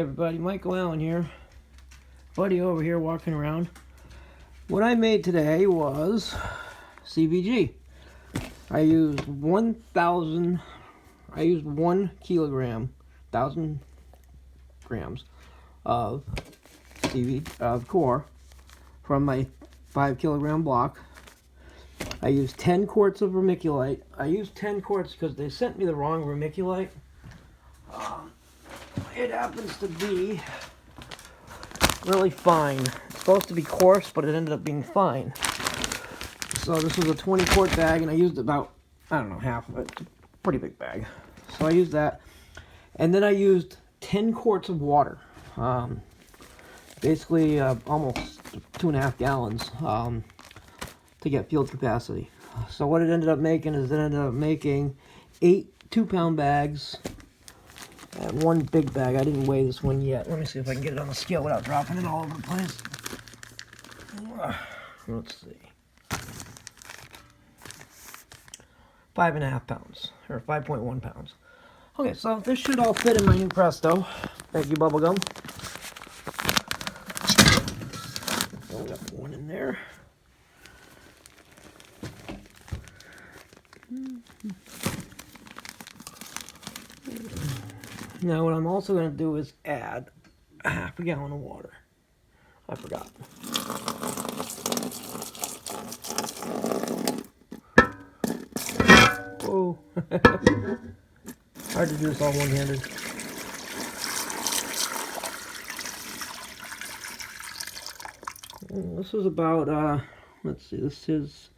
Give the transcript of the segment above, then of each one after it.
everybody, Michael Allen here. Buddy over here walking around. What I made today was CBG. I used 1 kilogram, 1,000 grams of coir from my 5 kilogram block. I used 10 quarts of vermiculite. I used 10 quarts because they sent me the wrong vermiculite. It happens to be really fine. It's supposed to be coarse, but it ended up being fine. So this was a 20 quart bag, and I used about, I don't know, half of it. It's a pretty big bag. So I used that. And then I used 10 quarts of water. Basically almost 2.5 gallons to get field capacity. So what it ended up making is it ended up making 8 2-pound bags and 1 big bag. I didn't weigh this one yet. Let me see if I can get it on the scale without dropping it all over the place. Let's see. 5.5 pounds, or 5.1 pounds. Okay, so this should all fit in my new Presto. Thank you, bubblegum. Oh, got one in there. Now what I'm also going to do is add a half a gallon of water. I forgot. Whoa. Hard to do this all one-handed. This is about, let's see, this is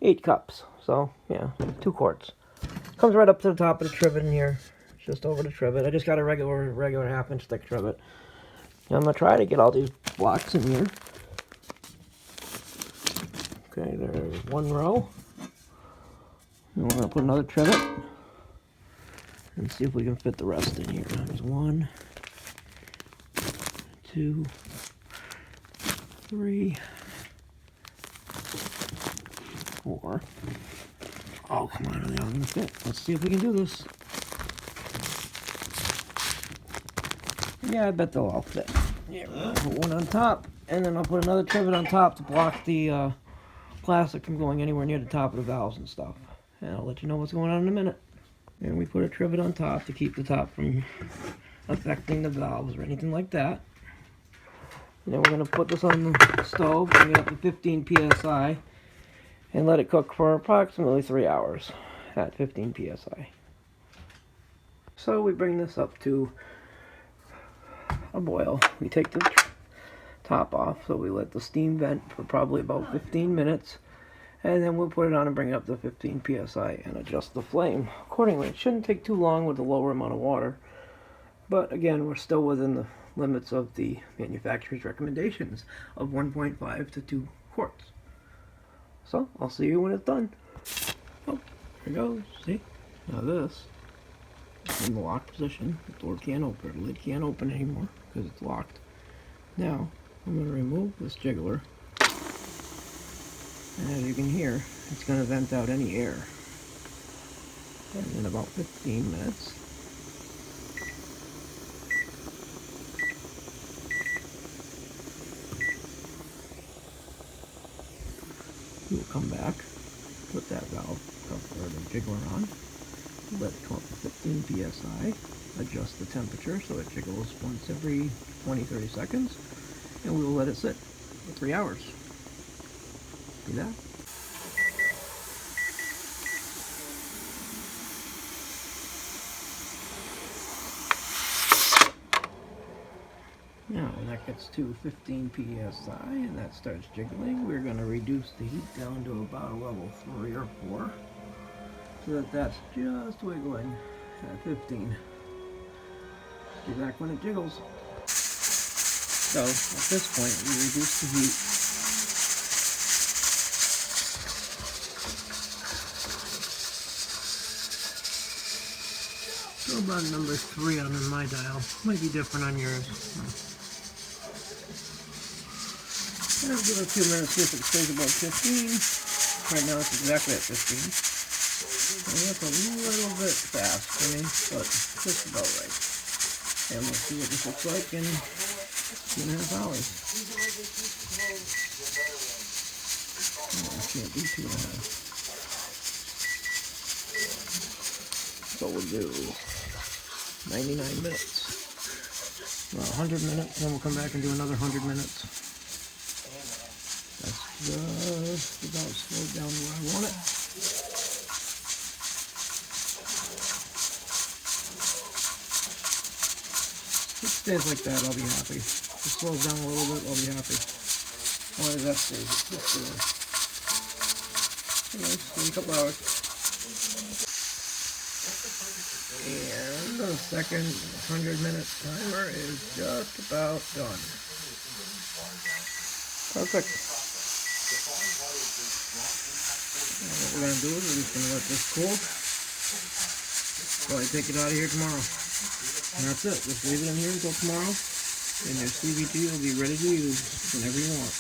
8 cups. So, yeah, 2 quarts. Comes right up to the top of the trivet in here. Just over the trivet. I just got a regular 1/2-inch thick trivet. And I'm going to try to get all these blocks in here. Okay, there's 1 row. And we're going to put another trivet. And see if we can fit the rest in here. There's 1, 2, 3, 4. Oh, come on, are they all going to fit? Let's see if we can do this. Yeah, I bet they'll all fit. Yeah, we'll put 1 on top, and then I'll put another trivet on top to block the plastic from going anywhere near the top of the valves and stuff. And I'll let you know what's going on in a minute. And we put a trivet on top to keep the top from affecting the valves or anything like that. And then we're going to put this on the stove, bring it up to 15 psi, and let it cook for approximately 3 hours at 15 psi. So we bring this up to a boil. We take the top off, so we let the steam vent for probably about 15 minutes, and then we'll put it on and bring it up to 15 psi and adjust the flame accordingly. It shouldn't take too long with a lower amount of water, but again, we're still within the limits of the manufacturer's recommendations of 1.5 to 2 quarts. So I'll see you when it's done. Oh, here it goes. See? Now this is in the locked position. The door can't open, the lid can't open anymore because it's locked. Now I'm going to remove this jiggler, and as you can hear, it's going to vent out any air. And in about 15 minutes, we'll come back, put that valve cover or the jiggler on, let it come up to 15 psi, adjust the temperature so it jiggles once every 20-30 seconds, and we will let it sit for 3 hours. See that? Now when that gets to 15 psi and that starts jiggling, we're going to reduce the heat down to about a level 3 or 4 so that that's just wiggling at 15. Be back when it jiggles. So at this point we reduce the heat to about number 3 on my dial. Might be different on yours. I'll give it a few minutes, see if it stays above 15. Right now it's exactly at 15. And that's a little bit fast for me, but just about right. And we'll see what this looks like in 2.5 hours. Oh, I can't do 2.5. So we'll do 99 minutes. Well, 100 minutes, then we'll come back and do another 100 minutes. That's just about slowed down where I want it. If it stays like that, I'll be happy. If it slows down a little bit, I'll be happy. Only that stays. Anyway, a couple hours. And the second 100-minute timer is just about done. Perfect. Now what we're going to do is we're just going to let this cool. Probably take it out of here tomorrow. And that's it. Just leave it in here until tomorrow. And your CVT will be ready to use whenever you want.